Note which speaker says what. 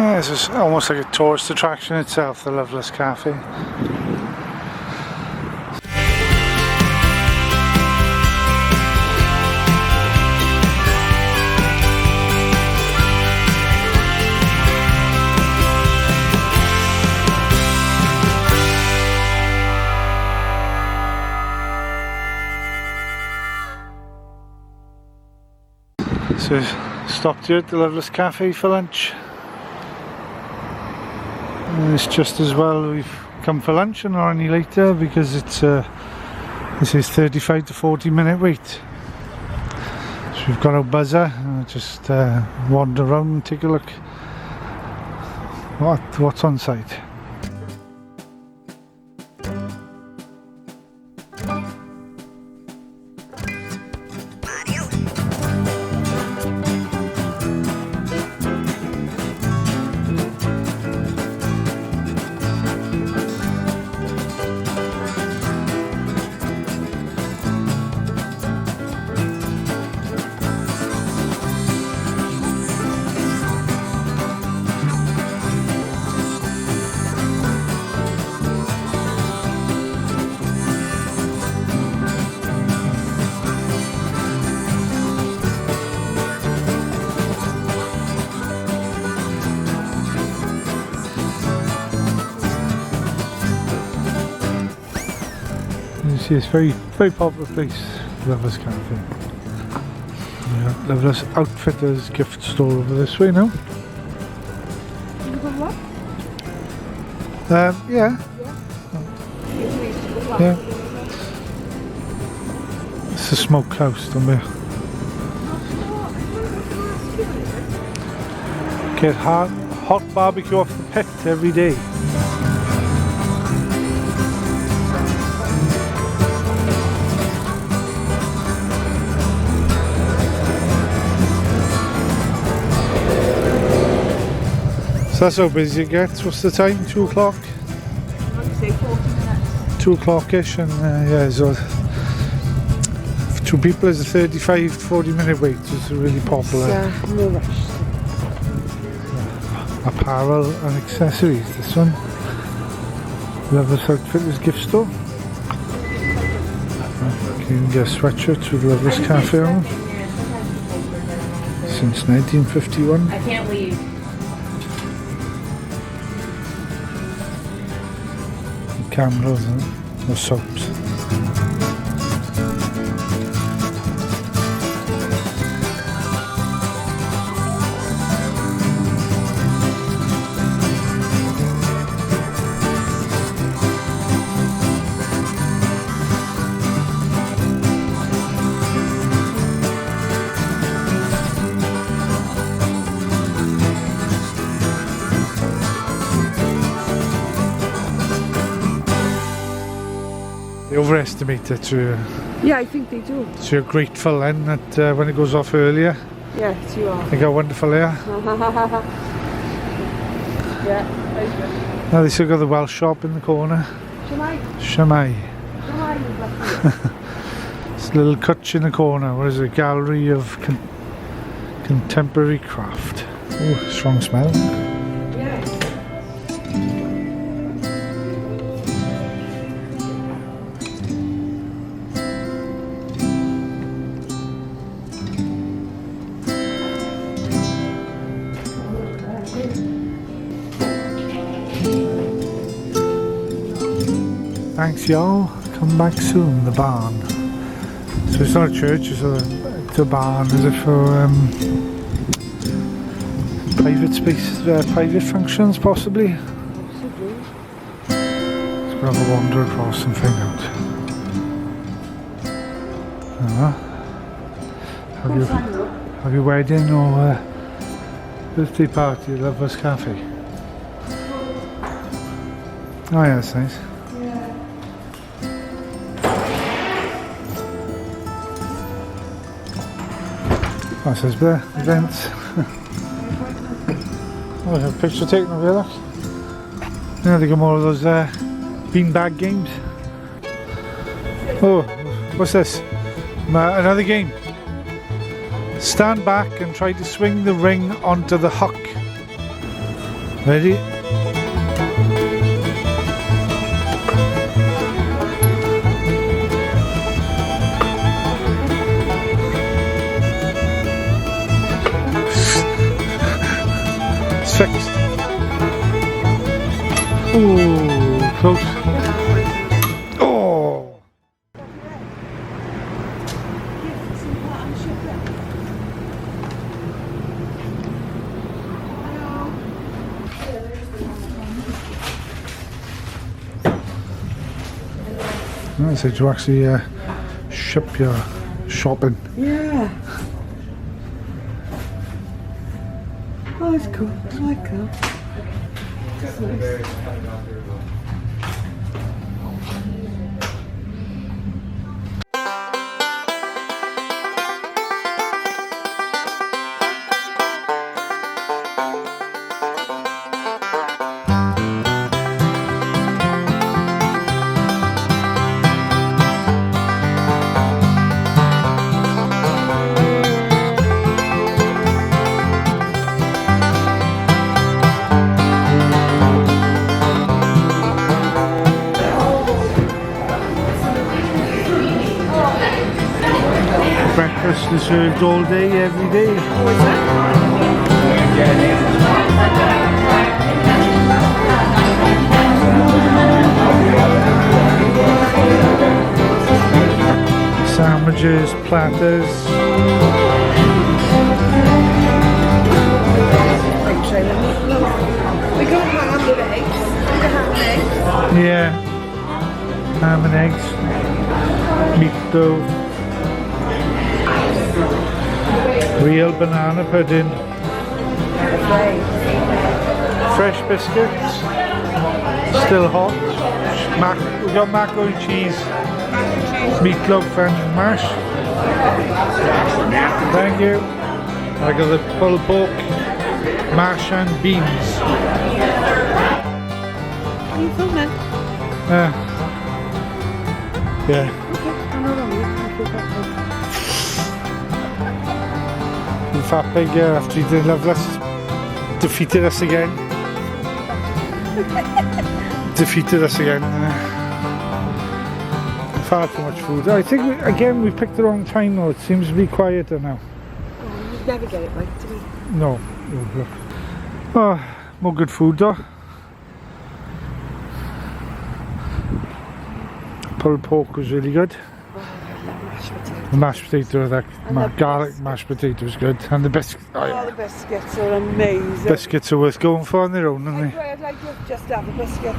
Speaker 1: Yeah, it's just almost like a tourist attraction itself, the Loveless Cafe. So stopped here at the Loveless Cafe for lunch. And it's just as well we've come for lunch and not any later, because it's this is 35 to 40 minute wait. So we've got our buzzer and just wander around and take a look what's on site. You see, it's very popular place, Loveless Cafe. Yeah, Loveless Outfitters gift store over this way now.
Speaker 2: You got what?
Speaker 1: Yeah. Yeah. It's a smokehouse down there. Get hot barbecue off the pit every day. So that's how busy it gets. What's the time? 2 o'clock?
Speaker 2: I'd say 40 minutes.
Speaker 1: 2 o'clock-ish, and yeah, so for two people it's a 35 to 40 minute wait. It's really popular.
Speaker 2: No rush.
Speaker 1: Apparel and accessories, this one. Loveless Outfitters gift store. You can get a sweatshirt through the Loveless Cafe on since 1951.
Speaker 2: I can't leave.
Speaker 1: Candles or soaps. They overestimate it, so
Speaker 2: Yeah, I think they do.
Speaker 1: you're grateful then that when it goes off earlier.
Speaker 2: Yes, you are.
Speaker 1: Think how wonderful they are.
Speaker 2: Yeah, very good.
Speaker 1: Now they still got the Welsh shop in the corner.
Speaker 2: Shemai.
Speaker 1: Shamai.
Speaker 2: Shemai is lucky.
Speaker 1: It's a little cutch in the corner. What is it? Gallery of Contemporary Craft. Oh, strong smell.
Speaker 2: Yeah.
Speaker 1: Thanks y'all. Come back soon, the barn. So it's not a church, it's a barn. Is it for private space, private functions possibly?
Speaker 2: Possibly.
Speaker 1: Let's go have a wander across and find out. Have your wedding or birthday party at Loveless Cafe? Oh yeah, that's nice. That says there, events. Oh, there's a picture taken of you, look. You know, they got more of those beanbag games. Oh, what's this? Another game. Stand back and try to swing the ring onto the hook. Ready? It's fixed. Ooh, close. Oh! I said you actually ship your shopping.
Speaker 2: Yeah. Oh, it's cool. I like that. It's nice.
Speaker 1: Breakfast is served all day, every day. Sandwiches, platters.
Speaker 2: We got ham with eggs. We got ham and eggs.
Speaker 1: Yeah. Ham and eggs. Meatloaf. Real banana pudding. Fresh biscuits. Still hot. We got macaroni and cheese. Meatloaf and mash. Thank you. I got the pulled pork, mash and beans.
Speaker 2: Are you filming?
Speaker 1: Yeah. The fat pig after he did Loveless defeated us again. Defeated us again. Far too much food. I think we picked the wrong time though. It seems to be quieter now.
Speaker 2: Oh, you never get it right, do we?
Speaker 1: No. Oh, look. Oh, more good food though. Pulled pork was really good. The mashed potato, that garlic mashed potato was good. And the biscuits. Oh, yeah.
Speaker 2: Oh, the biscuits are amazing.
Speaker 1: Biscuits are worth going for on their own, aren't they?
Speaker 2: I'd like to just have a biscuit.